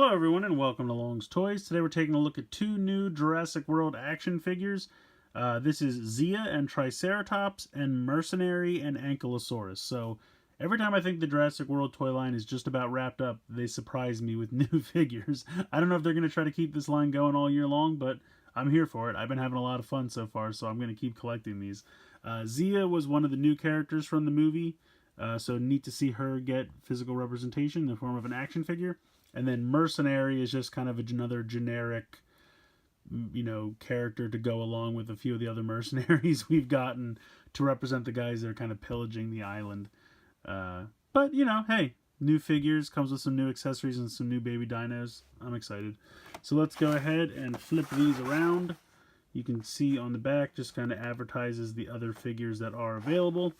Hello everyone and welcome to Long's Toys. Today we're taking a look at two new Jurassic World action figures. This is Zia and Triceratops and Mercenary and Ankylosaurus. So every time I think the Jurassic World toy line is just about wrapped up, they surprise me with new figures. I don't know if they're going to try to keep this line going all year long, but I'm here for it. I've been having a lot of fun so far, so I'm going to keep collecting these. Zia was one of the new characters from the movie, so neat to see her get physical representation in the form of an action figure. And then Mercenary is just kind of another generic, character to go along with a few of the other mercenaries we've gotten to represent the guys that are kind of pillaging the island. But, hey, new figures, comes with some new accessories and some new baby dinos. I'm excited. So let's go ahead and flip these around. You can see on the back just kind of advertises the other figures that are available.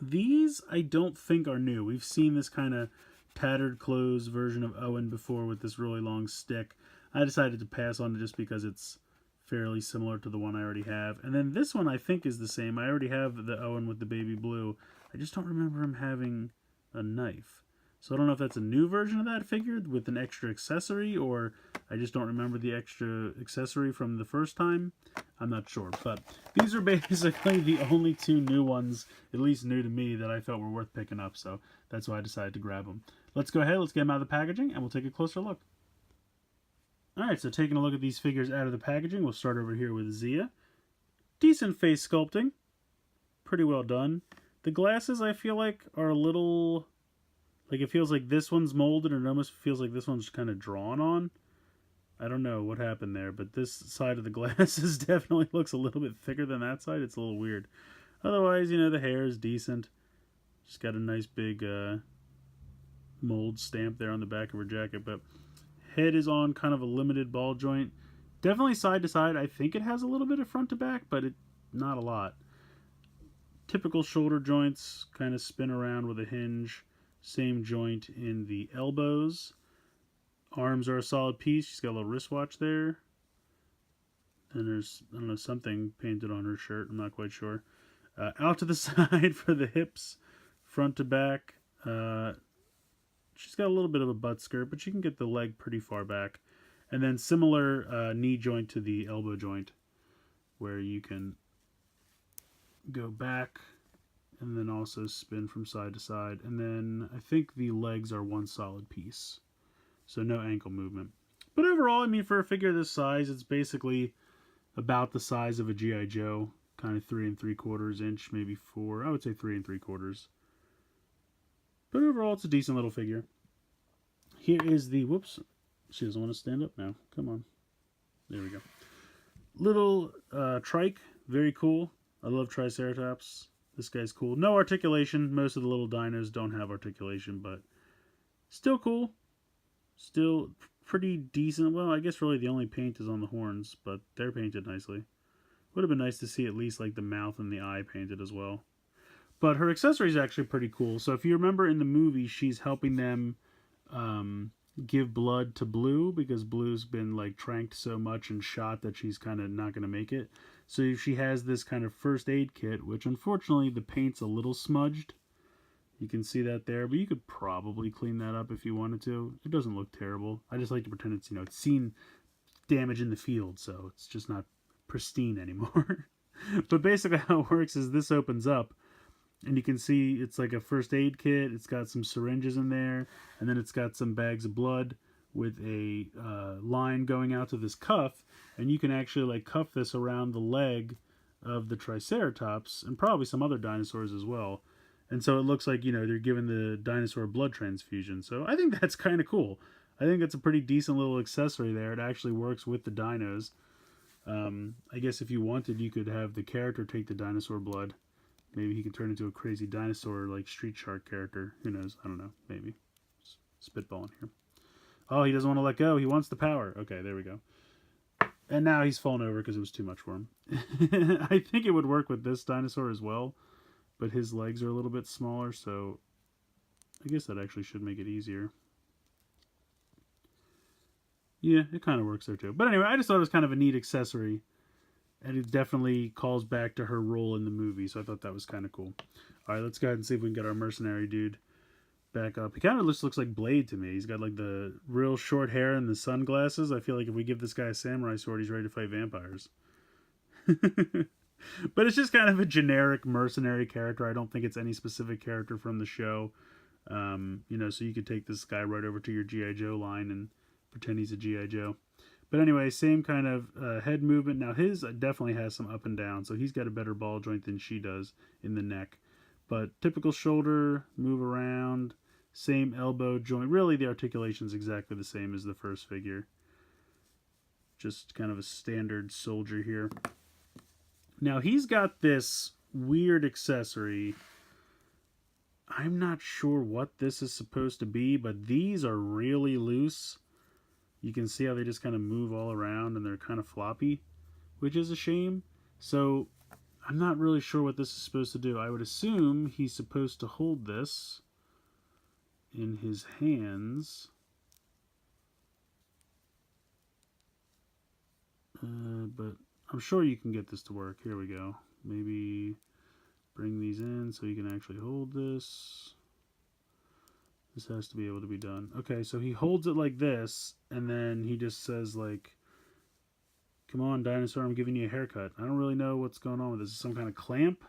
These I don't think are new. We've seen this kind of tattered clothes version of Owen before with this really long stick. I decided to pass on it just because it's fairly similar to the one I already have. And then this one I think is the same. I already have the Owen with the baby blue. I just don't remember him having a knife. So I don't know if that's a new version of that figure with an extra accessory, or I just don't remember the extra accessory from the first time. I'm not sure. But these are basically the only two new ones, at least new to me, that I felt were worth picking up. So that's why I decided to grab them. Let's go ahead, let's get them out of the packaging, and we'll take a closer look. Alright, so taking a look at these figures out of the packaging, we'll start over here with Zia. Decent face sculpting. Pretty well done. The glasses, I feel like, are a little... it feels like this one's molded, and it almost feels like this one's kind of drawn on. I don't know what happened there, but this side of the glasses definitely looks a little bit thicker than that side. It's a little weird. Otherwise, the hair is decent. She's got a nice big mold stamp there on the back of her jacket, but head is on kind of a limited ball joint. Definitely side to side. I think it has a little bit of front to back, but not a lot. Typical shoulder joints kind of spin around with a hinge. Same joint in the elbows. Arms are a solid piece. She's got a little wristwatch there. And there's, I don't know, something painted on her shirt. I'm not quite sure. Out to the side for the hips. Front to back. She's got a little bit of a butt skirt, but she can get the leg pretty far back. And then similar knee joint to the elbow joint, where you can go back and then also spin from side to side. And then I think the legs are one solid piece, so no ankle movement. But overall, I mean, for a figure this size, it's basically about the size of a G.I. Joe, kind of 3 3/4 inch, maybe 4. I would say 3 3/4. But overall, it's a decent little figure. Here is the, whoops, she doesn't want to stand up now. Come on. There we go. Little trike, very cool. I love Triceratops. This guy's cool. No articulation. Most of the little dinos don't have articulation, but still cool. Still pretty decent. Well, I guess really the only paint is on the horns, but they're painted nicely. Would have been nice to see at least like the mouth and the eye painted as well. But her accessory is actually pretty cool. So if you remember in the movie, she's helping them give blood to Blue, because Blue's been like tranked so much and shot that she's kind of not going to make it. So she has this kind of first aid kit, which unfortunately the paint's a little smudged. You can see that there, but you could probably clean that up if you wanted to. It doesn't look terrible. I just like to pretend it's, it's seen damage in the field, so it's just not pristine anymore. But basically how it works is this opens up, and you can see it's like a first aid kit. It's got some syringes in there, and then it's got some bags of blood with a line going out to this cuff, and you can actually like cuff this around the leg of the Triceratops and probably some other dinosaurs as well. And so it looks like, they're giving the dinosaur blood transfusion. So I think that's kind of cool. I think it's a pretty decent little accessory there. It actually works with the dinos. I guess if you wanted, you could have the character take the dinosaur blood. Maybe he could turn into a crazy dinosaur like Street Shark character. Who knows? I don't know. Maybe. Spitballing here. Oh, he doesn't want to let go. He wants the power. Okay, there we go. And now he's fallen over because it was too much for him. I think it would work with this dinosaur as well, but his legs are a little bit smaller, so I guess that actually should make it easier. Yeah, it kind of works there too. But anyway, I just thought it was kind of a neat accessory, and it definitely calls back to her role in the movie, so I thought that was kind of cool. All right, let's go ahead and see if we can get our mercenary dude. back up. He kind of looks like Blade to me. He's got like the real short hair and the sunglasses. I feel like if we give this guy a samurai sword, he's ready to fight vampires. But it's just kind of a generic mercenary character. I don't think it's any specific character from the show. You know, so you could take this guy right over to your G.I. Joe line and pretend he's a G.I. Joe. But anyway, same kind of head movement. Now his definitely has some up and down, so he's got a better ball joint than she does in the neck. But typical shoulder, move around, same elbow joint. Really, the articulation is exactly the same as the first figure. Just kind of a standard soldier here. Now he's got this weird accessory. I'm not sure what this is supposed to be, but these are really loose. You can see how they just kind of move all around and they're kind of floppy, which is a shame. So I'm not really sure what this is supposed to do. I would assume he's supposed to hold this in his hands. But I'm sure you can get this to work. Here we go. Maybe bring these in so you can actually hold this. This has to be able to be done. Okay, so he holds it like this, and then he just says, like, come on, dinosaur, I'm giving you a haircut. I don't really know what's going on with this. Is some kind of clamp?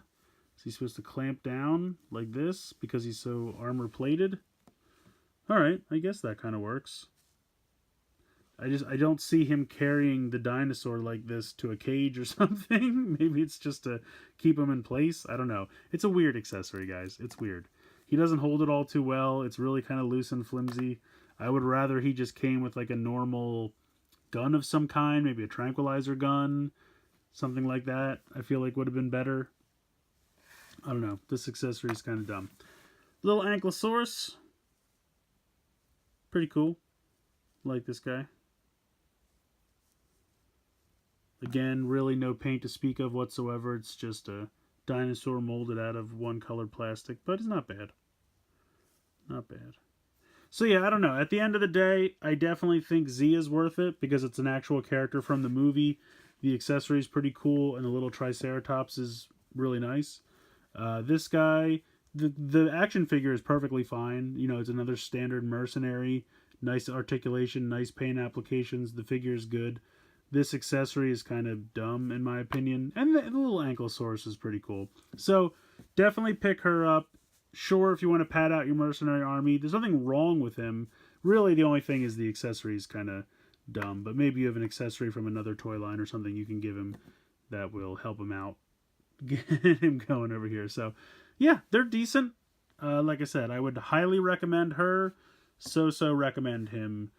Is he supposed to clamp down like this because he's so armor-plated? Alright, I guess that kind of works. I don't see him carrying the dinosaur like this to a cage or something. Maybe it's just to keep him in place. I don't know. It's a weird accessory, guys. It's weird. He doesn't hold it all too well. It's really kind of loose and flimsy. I would rather he just came with like a normal gun of some kind, maybe a tranquilizer gun, something like that. I feel like would have been better. I don't know. This accessory is kind of dumb. Little Ankylosaurus. Pretty cool. Like this guy. Again, really no paint to speak of whatsoever. It's just a dinosaur molded out of one colored plastic, but it's not bad. Not bad. So yeah, I don't know. At the end of the day, I definitely think Z is worth it because it's an actual character from the movie. The accessory is pretty cool, and the little Triceratops is really nice. This guy, the action figure is perfectly fine. You know, it's another standard mercenary. Nice articulation, nice paint applications. The figure is good. This accessory is kind of dumb, in my opinion. And the little Ankylosaurus is pretty cool. So, definitely pick her up. Sure, if you want to pad out your mercenary army. There's nothing wrong with him. Really, the only thing is the accessory is kind of dumb. But maybe you have an accessory from another toy line or something you can give him that will help him out. Get him going over here. So, yeah, they're decent. Like I said, I would highly recommend her. So recommend him.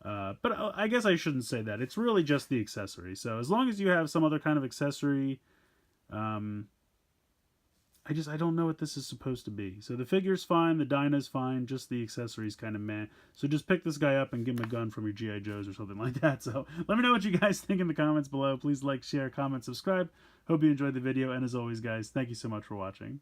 But I guess I shouldn't say that. It's really just the accessory. So as long as you have some other kind of accessory, I don't know what this is supposed to be. So the figure's fine, the Dyna's fine, just the accessory's kind of meh. So just pick this guy up and give him a gun from your G.I. Joes or something like that. So let me know what you guys think in the comments below. Please like, share, comment, subscribe. Hope you enjoyed the video. And as always, guys, thank you so much for watching.